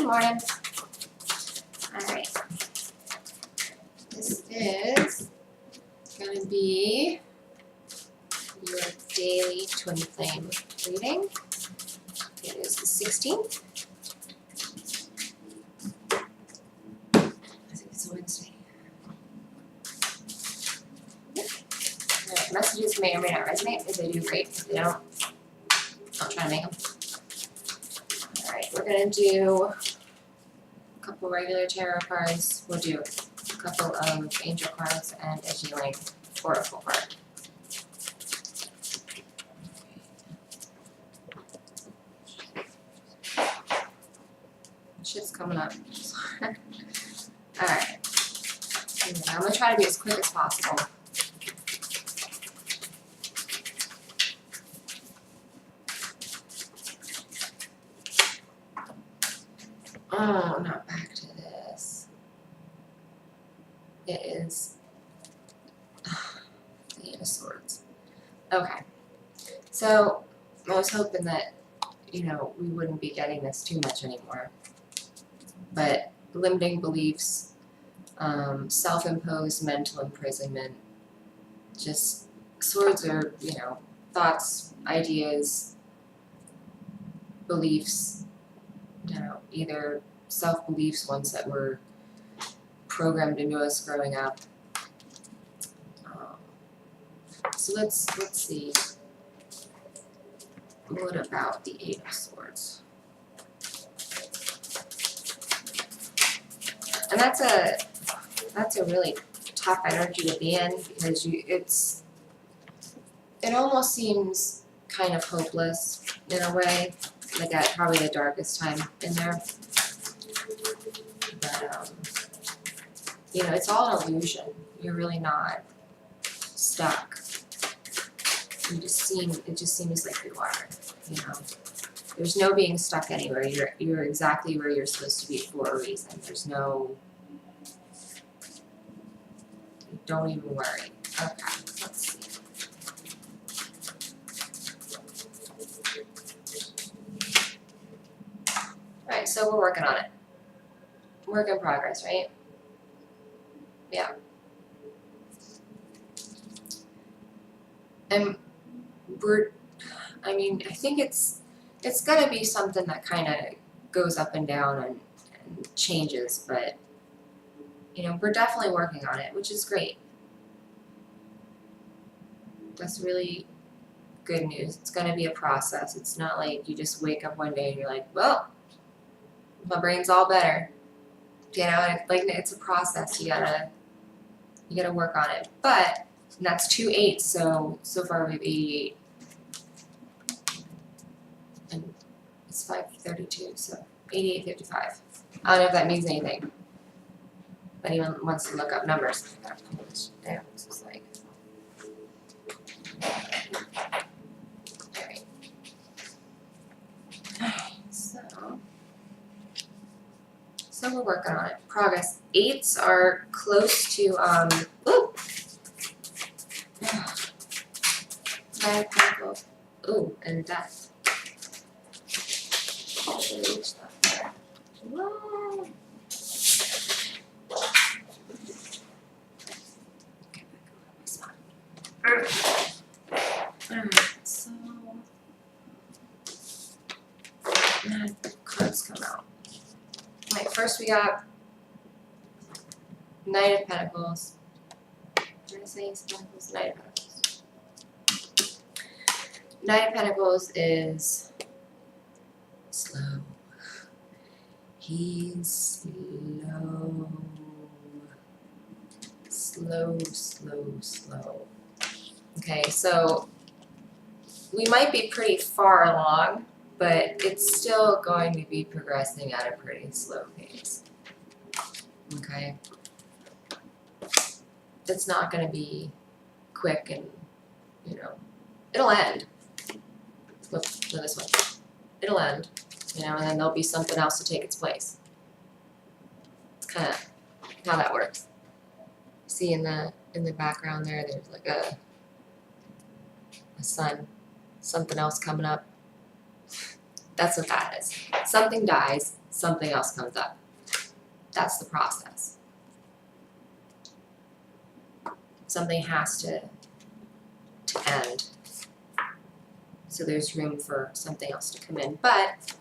Good morning. Alright. This is going to be your daily twin flame reading. It is the 16th. I think it's a Wednesday. Messages may or may not resonate. If they do, great. If they don't, I'll try to make them. Alright, we're going to do a couple regular tarot cards. We'll do a couple of angel cards and a healing oracle card. Shit's coming up. Alright. I'm going to try to be as quick as possible. Oh, not back to this. It is the Eight of Swords. Okay. So, I was hoping that, we wouldn't be getting this too much anymore. But limiting beliefs, self-imposed mental imprisonment, just swords are, thoughts, ideas, beliefs, either self-beliefs, ones that were programmed into us growing up. So let's see. What about the Eight of Swords? And that's a really tough energy to be in, because it almost seems kind of hopeless in a way, like at probably the darkest time in there. But it's all an illusion. You're really not stuck. It just seems like you are. There's no being stuck anywhere. You're exactly where you're supposed to be for a reason. There's no. Don't even worry. Okay, let's see. Alright, so we're working on it. Work in progress, right? Yeah. And I think it's gonna be something that kind of goes up and down and changes, but we're definitely working on it, which is great. That's really good news. It's gonna be a process. It's not like you just wake up one day and you're like, well, my brain's all better. It's a process. You gotta work on it. But that's 2 8s, so far we have 88. And it's 5:32, so 88:55. I don't know if that means anything. If anyone wants to look up numbers, I gotta pull this down. This is like. Alright. So we're working on it. Progress. 8s are close to ooh. 9 of Pentacles. Ooh, and Death. Actually reach that there. Whoa. Okay, back over my spot. Alright, so now cards come out. Alright, first we got Knight of Pentacles. Did I say Ace of Pentacles? Knight of Pentacles. Knight of Pentacles is slow. He's slow. Slow. Okay, so we might be pretty far along, but it's still going to be progressing at a pretty slow pace. Okay? It's not going to be quick and, it'll end. Look this way. It'll end, and then there'll be something else to take its place. It's kind of how that works. See in the background there's like a sun, something else coming up. That's what that is. Something dies, something else comes up. That's the process. Something has to end. So there's room for something else to come in. But,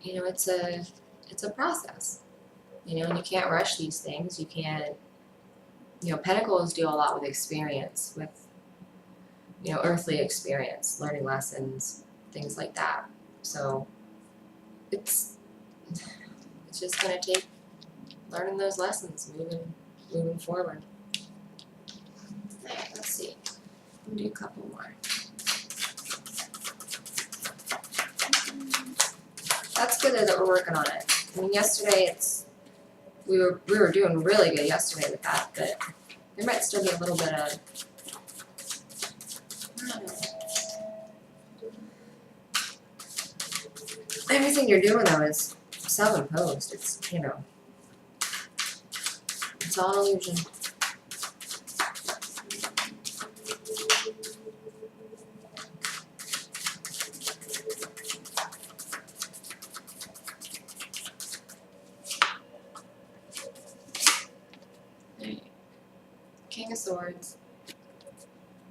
you know, it's a process. You know, and you can't rush these things. You can't, you know, Pentacles deal a lot with experience, with, you know, earthly experience, learning lessons, things like that. So it's just going to take learning those lessons, moving forward. All right, let's see. We'll do a couple more. That's good that we're working on it. I mean, yesterday we were doing really good yesterday with that, but there might still be a little bit of, I don't know. Everything you're doing though is self-imposed. It's, you know, it's all an illusion. King of Swords.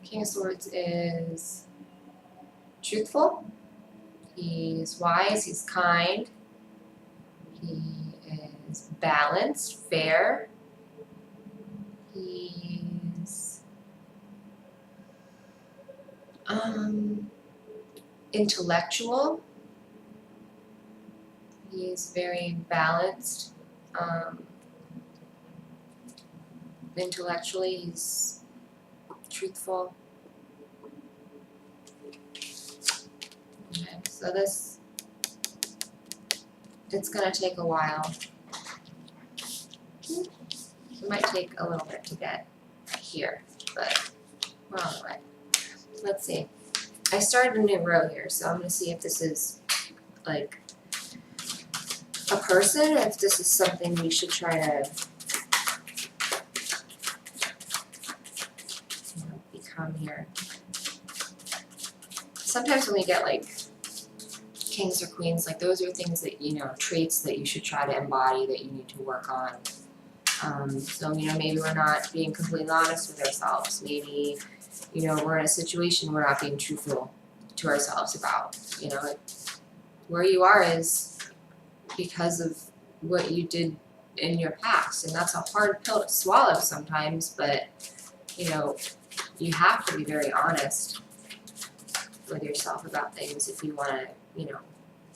King of Swords is truthful. He's wise. He's kind. He is balanced, fair. He's intellectual. He's very balanced. Intellectually, he's truthful. Okay, so it's going to take a while. It might take a little bit to get here, but we're on the way. Let's see. I started a new row here, so I'm going to see if this is like a person, or if this is something we should try to become here. Sometimes when we get like kings or queens, like those are things that, you know, traits that you should try to embody, that you need to work on. So, you know, maybe we're not being completely honest with ourselves. Maybe, you know, we're in a situation we're not being truthful to ourselves about. You know, where you are is because of what you did in your past, and that's a hard pill to swallow sometimes, but, you know, you have to be very honest with yourself about things if you want to, you know,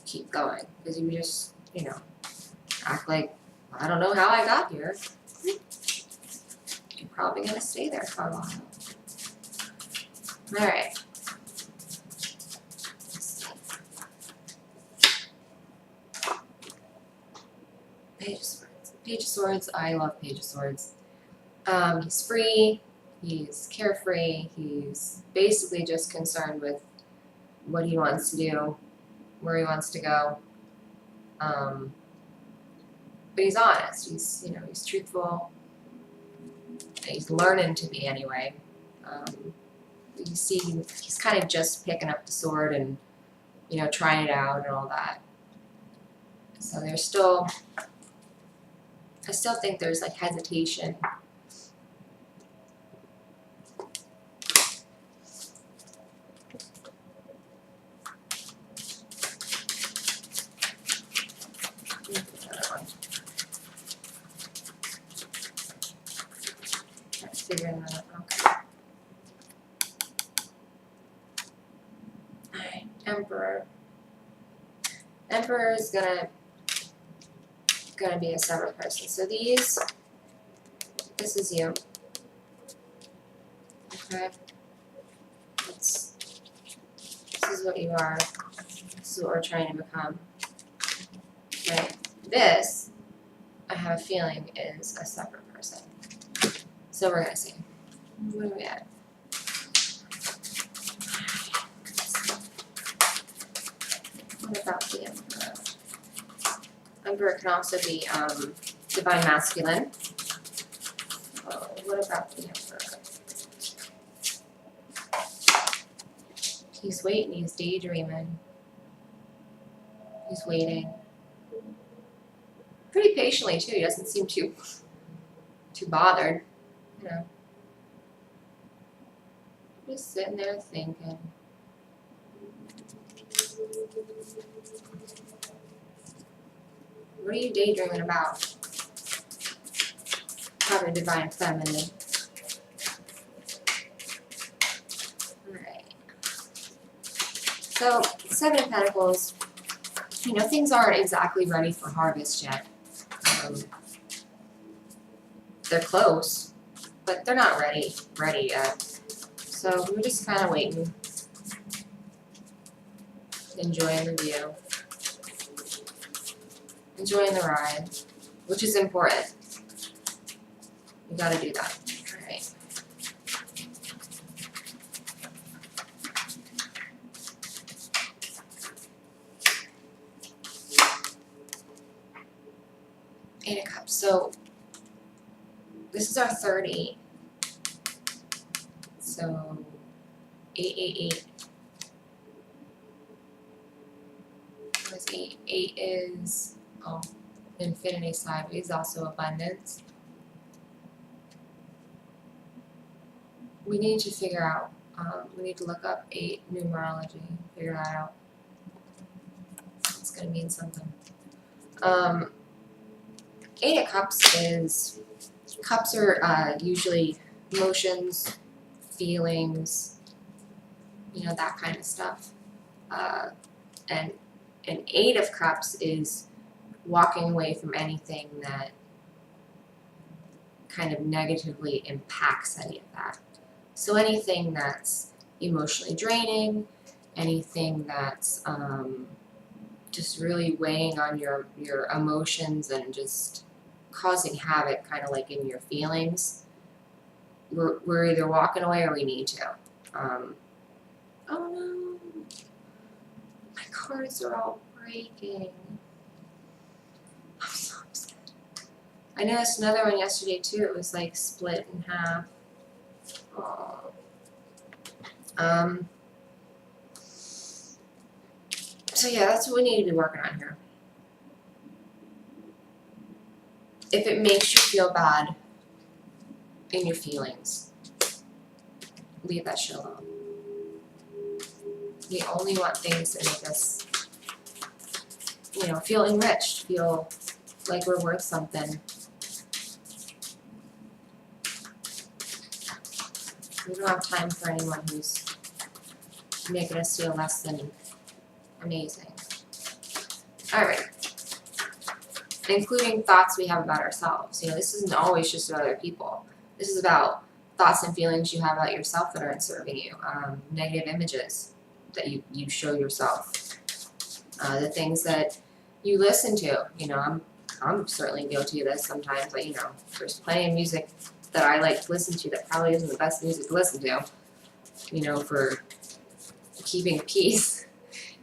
keep going. Because you just, you know, act like, I don't know how I got here. You're probably going to stay there for a while. Alright. Page of Swords. Page of Swords. I love Page of Swords. He's free. He's carefree. He's basically just concerned with what he wants to do, where he wants to go. But he's honest. He's, you know, he's truthful. He's learning to be anyway. You see, he's kind of just picking up the sword and, you know, trying it out and all that. So there's still, I still think there's like hesitation. Figuring that out. Okay. Alright, Emperor. Emperor is gonna be a separate person. So this is you. Okay. This is what you are. This is what we're trying to become. Okay. This, I have a feeling, is a separate person. So we're gonna see. What are we at? What about the Emperor? Emperor can also be divine masculine. What about the Emperor? He's waiting. He's daydreaming. He's waiting. Pretty patiently too. He doesn't seem too bothered, you know. Just sitting there thinking. What are you daydreaming about? Probably divine feminine. Alright. So, Seven of Pentacles, you know, things aren't exactly ready for harvest yet. They're close, but they're not ready yet. So we're just kind of waiting, enjoying the view, enjoying the ride, which is important. You gotta do that. Alright. Eight of Cups. So this is our third 8. So 8. What is 8? 8 is infinity sideways, also abundance. We need to figure out, we need to look up 8 numerology, figure that out. It's going to mean something. 8 of Cups is, cups are usually emotions, feelings, you know, that kind of stuff. And an 8 of Cups is walking away from anything that kind of negatively impacts any of that. So anything that's emotionally draining, anything that's just really weighing on your emotions and just causing havoc, kind of like in your feelings, we're either walking away or we need to. Oh no, my cards are all breaking. I'm so upset. I noticed another one yesterday too. It was like split in half. Oh. So yeah, that's what we need to be working on here. If it makes you feel bad in your feelings, leave that shit alone. We only want things that make us, you know, feel enriched, feel like we're worth something. We don't have time for anyone who's making us feel less than amazing. Alright. Including thoughts we have about ourselves. You know, this isn't always just about other people. This is about thoughts and feelings you have about yourself that aren't serving you. Negative images that you show yourself. The things that you listen to. You know, I'm certainly guilty of this sometimes. But, you know, there's plenty of music that I like to listen to that probably isn't the best music to listen to. You know, for keeping peace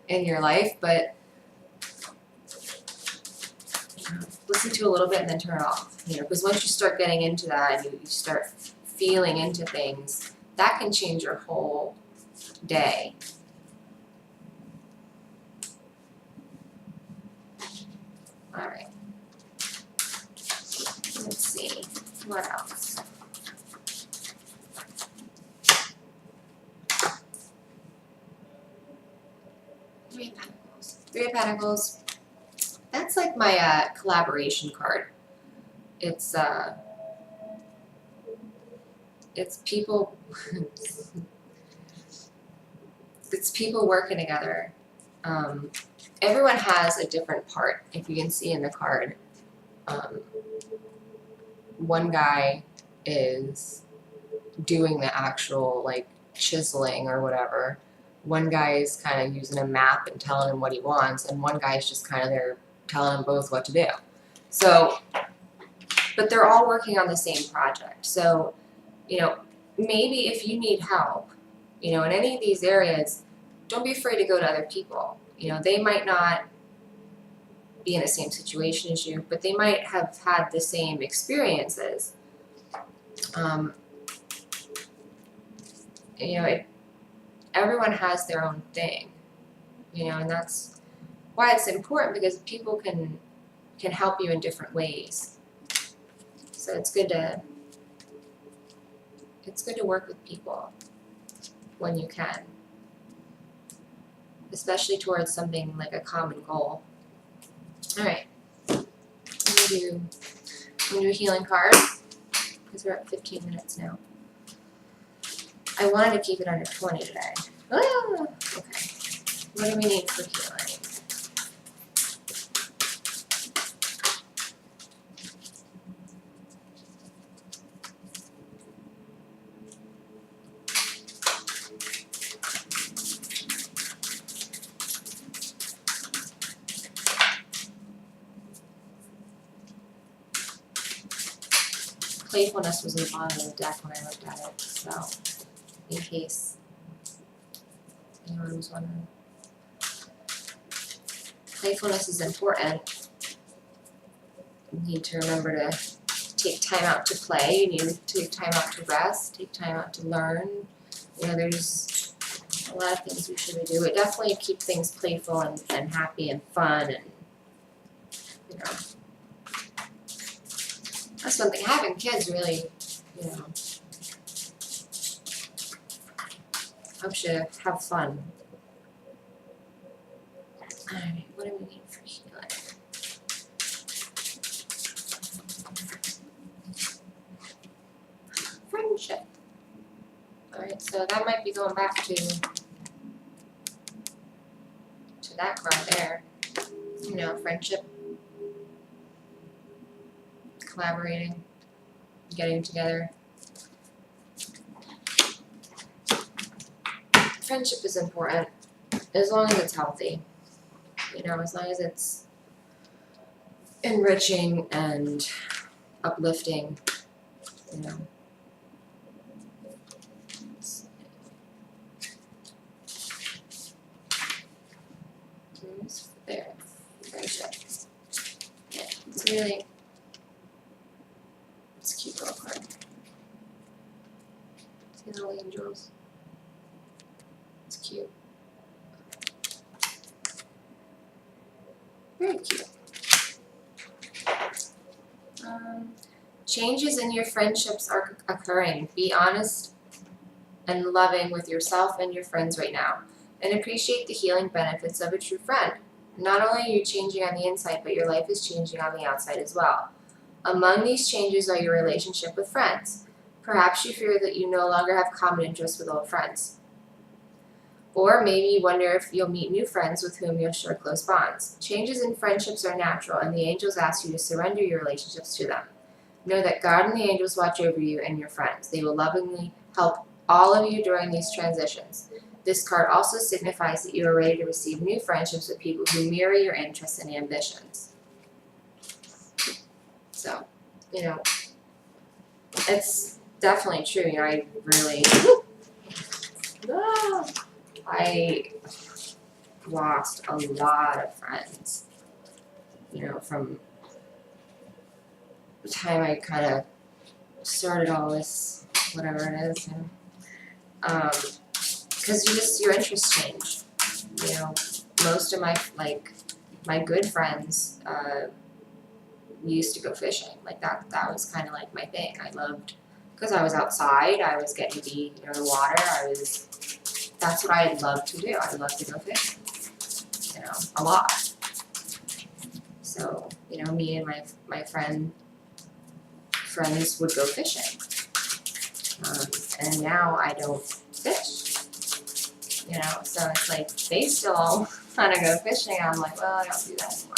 in your life, but listen to a little bit and then turn it off. You know, because once you start getting into that and you start feeling into things, that can change your whole day. All right. Let's see what else. Three of Pentacles. Three of Pentacles. That's like my collaboration card. It's people. It's people working together. Everyone has a different part. If you can see in the card, one guy is doing the actual like chiseling or whatever. One guy is kind of using a map and telling him what he wants, and one guy is just kind of there telling them both what to do. So, but they're all working on the same project. So, you know, maybe if you need help, you know, in any of these areas, don't be afraid to go to other people. You know, they might not be in the same situation as you, but they might have had the same experiences. You know, everyone has their own thing, you know, and that's why it's important, because people can help you in different ways. So it's good to work with people when you can, especially towards something like a common goal. All right, I'm gonna do healing cards because we're at 15 minutes now. I wanted to keep it under 20 today. Ah, okay. What do we need for healing? Playfulness was in the bottom of the deck when I looked at it, so in case anyone was wondering. Playfulness is important. You need to remember to take time out to play. You need to take time out to rest, take time out to learn. You know, there's a lot of things we should do. It definitely keep things playful and happy and fun, and you know. That's one thing. Having kids really, you know, helps you have fun. Alright, what do we need for healing? Friendship. Alright, so that might be going back to that card there. You know, friendship. Collaborating, getting together. Friendship is important as long as it's healthy. You know, as long as it's enriching and uplifting, you know. There, friendship. Yeah, it's really. It's a cute little card. See the little angels? It's cute. Very cute. Changes in your friendships are occurring. Be honest and loving with yourself and your friends right now, and appreciate the healing benefits of a true friend. Not only are you changing on the inside, but your life is changing on the outside as well. Among these changes are your relationship with friends. Perhaps you fear that you no longer have common interests with old friends. Or maybe you wonder if you'll meet new friends with whom you'll share close bonds. Changes in friendships are natural, and the angels ask you to surrender your relationships to them. Know that God and the angels watch over you and your friends. They will lovingly help all of you during these transitions. This card also signifies that you are ready to receive new friendships with people who mirror your interests and ambitions. So, you know, it's definitely true. You know, I really, I lost a lot of friends, you know, from the time I kind of started all this, whatever it is, you know, because your interests change. You know, most of my good friends, we used to go fishing. Like that was kind of like my thing. I loved, because I was outside, I was getting to be near the water, that's what I loved to do. I loved to go fishing, you know, a lot. So, you know, me and my friends would go fishing. And now I don't fish, you know, so it's like they still all want to go fishing. I'm like, well, I don't do that anymore.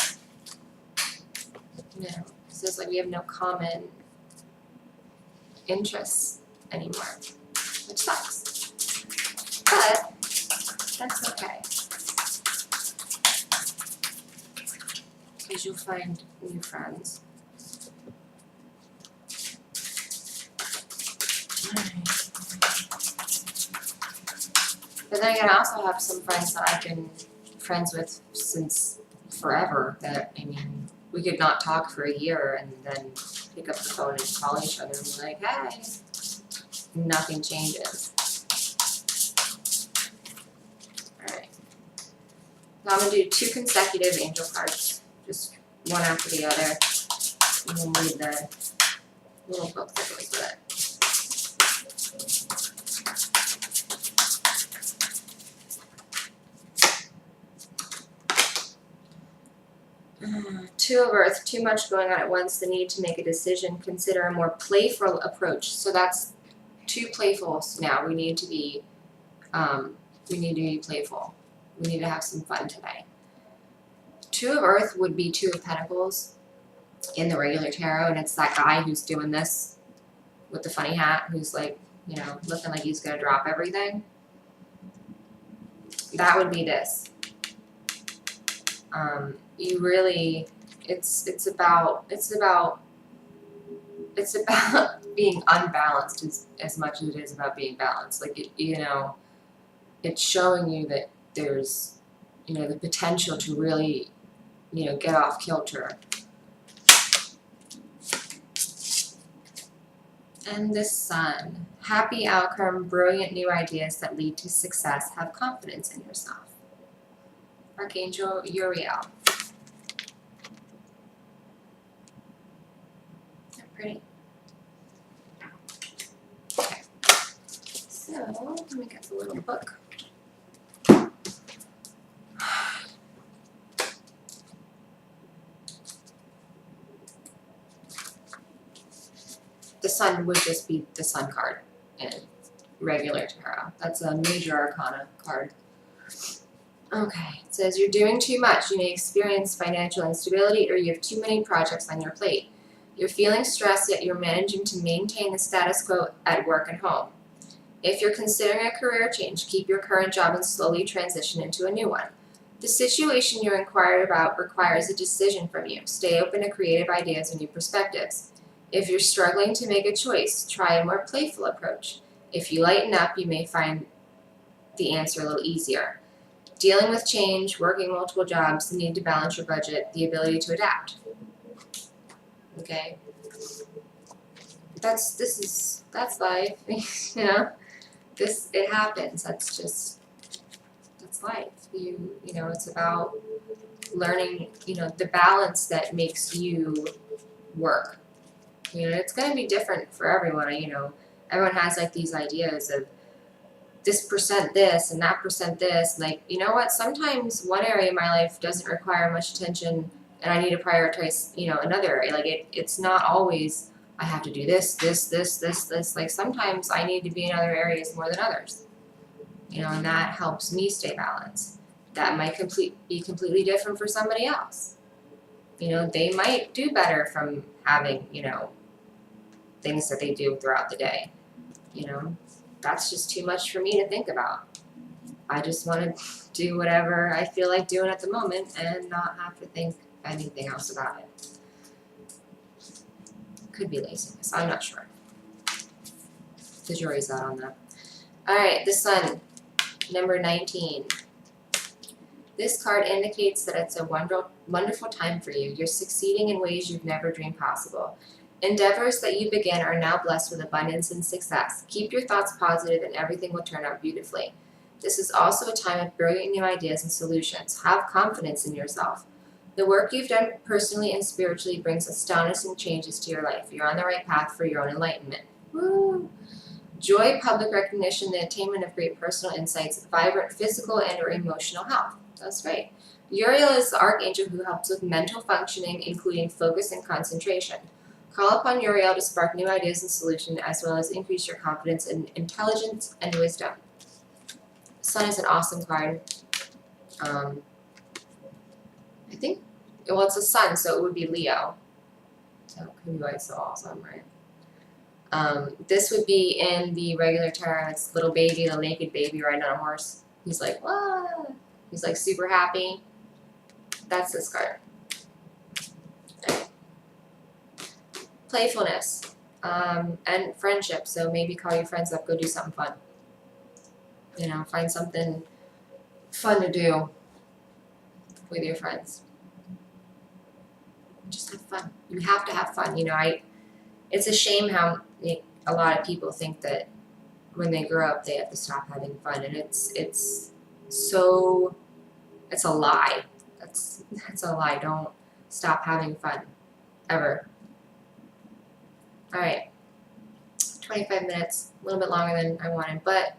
You know, so it's like we have no common interests anymore, which sucks. But that's okay, because you'll find new friends. But then again, I also have some friends that I've been friends with since forever. That, I mean, we could not talk for a year and then pick up the phone and call each other and be like, hey, nothing changes. Alright. Now I'm going to do 2 consecutive angel cards, just one after the other, and then read the little book that goes with it. 2 of Earth, too much going on at once, the need to make a decision, consider a more playful approach. So that's 2 playfuls now. We need to be playful. We need to have some fun today. 2 of Earth would be 2 of Pentacles in the regular tarot, and it's that guy who's doing this with the funny hat, who's like, you know, looking like he's gonna drop everything. That would be this. You really, it's about being unbalanced as much as it is about being balanced. Like, it, you know, it's showing you that there's, you know, the potential to really, you know, get off kilter. And the Sun. Happy outcome, brilliant new ideas that lead to success. Have confidence in yourself. Archangel Uriel. They're pretty. Okay. So, let me get the little book. The Sun would just be the Sun card in regular tarot. That's a major arcana card. Okay, it says you're doing too much. You may experience financial instability or you have too many projects on your plate. You're feeling stressed, yet you're managing to maintain the status quo at work and home. If you're considering a career change, keep your current job and slowly transition into a new one. The situation you're inquired about requires a decision from you. Stay open to creative ideas and new perspectives. If you're struggling to make a choice, try a more playful approach. If you lighten up, you may find the answer a little easier. Dealing with change, working multiple jobs, the need to balance your budget, the ability to adapt. Okay? That's life. You know? It happens. That's life. You know, it's about learning, you know, the balance that makes you work. You know, it's going to be different for everyone. You know, everyone has like these ideas of this percent this and that percent this. Like, you know what? Sometimes one area of my life doesn't require much attention and I need to prioritize, you know, another area. Like, it's not always I have to do this. Like, sometimes I need to be in other areas more than others. You know, and that helps me stay balanced. That might be completely different for somebody else. You know, they might do better from having, you know, things that they do throughout the day. You know, that's just too much for me to think about. I just want to do whatever I feel like doing at the moment and not have to think anything else about it. Could be laziness. I'm not sure. The jury's out on that. Alright, the Sun, number 19. This card indicates that it's a wonderful time for you. You're succeeding in ways you've never dreamed possible. Endeavors that you begin are now blessed with abundance and success. Keep your thoughts positive and everything will turn out beautifully. This is also a time of brilliant new ideas and solutions. Have confidence in yourself. The work you've done personally and spiritually brings astonishing changes to your life. You're on the right path for your own enlightenment. Woo! Joy, public recognition, the attainment of great personal insights, vibrant physical and or emotional health. That's great. Uriel is the archangel who helps with mental functioning, including focus and concentration. Call upon Uriel to spark new ideas and solutions, as well as increase your confidence in intelligence and wisdom. Sun is an awesome card. I think, well, it's a Sun, so it would be Leo. So it could be why it's so awesome, right? This would be in the regular tarot. It's little baby, the naked baby riding on a horse. He's like, whoa. He's like super happy. That's this card. Okay. Playfulness and friendship. So maybe call your friends up, go do something fun. You know, find something fun to do with your friends. Just have fun. You have to have fun. You know, it's a shame how a lot of people think that when they grow up they have to stop having fun, and it's It's a lie. That's a lie. Don't stop having fun. Ever. Alright. 25 minutes. A little bit longer than I wanted, but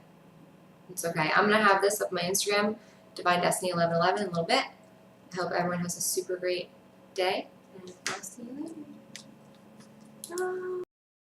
it's okay. I'm going to have this up my Instagram, Divine Destiny 1111, in a little bit. I hope everyone has a super great day, and I'll see you later.